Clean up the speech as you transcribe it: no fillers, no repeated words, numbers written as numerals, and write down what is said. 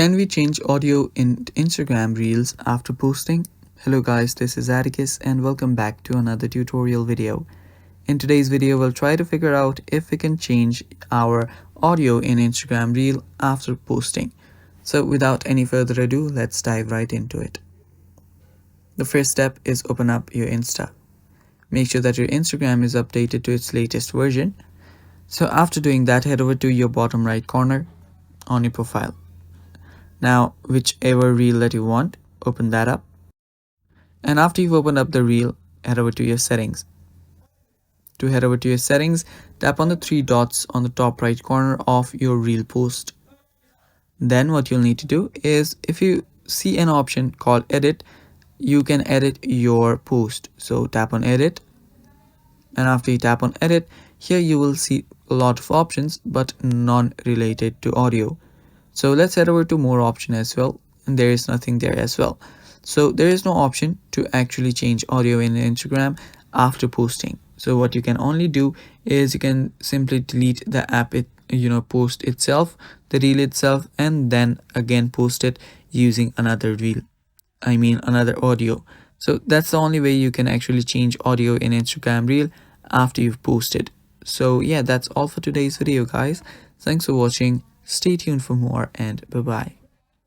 Can we change audio in Instagram Reels after posting? Hello guys, this is Atticus and welcome back to another tutorial video. In today's video, we'll try to figure out if we can change our audio in Instagram Reel after posting. So without any further ado, let's dive right into it. The first step is open up your Insta. Make sure that your Instagram is updated to its latest version. So after doing that, head over to your bottom right corner on your profile. Now, whichever reel that you want, open that up. And after you've opened up the reel, head over to your settings. To head over to your settings, tap on the three dots on the top right corner of your reel post. Then what you'll need to do is, if you see an option called edit, you can edit your post. So tap on edit. And after you tap on edit, here you will see a lot of options, but none related to audio. So let's head over to more option as well, and there is nothing there as well. So there is no option to actually change audio in Instagram after posting. So what you can only do is you can simply delete the app post itself, the reel itself, and then again post it using another another audio. So that's the only way you can actually change audio in Instagram Reel after you've posted. So yeah, that's all for today's video guys. Thanks for watching. Stay tuned for more and bye bye.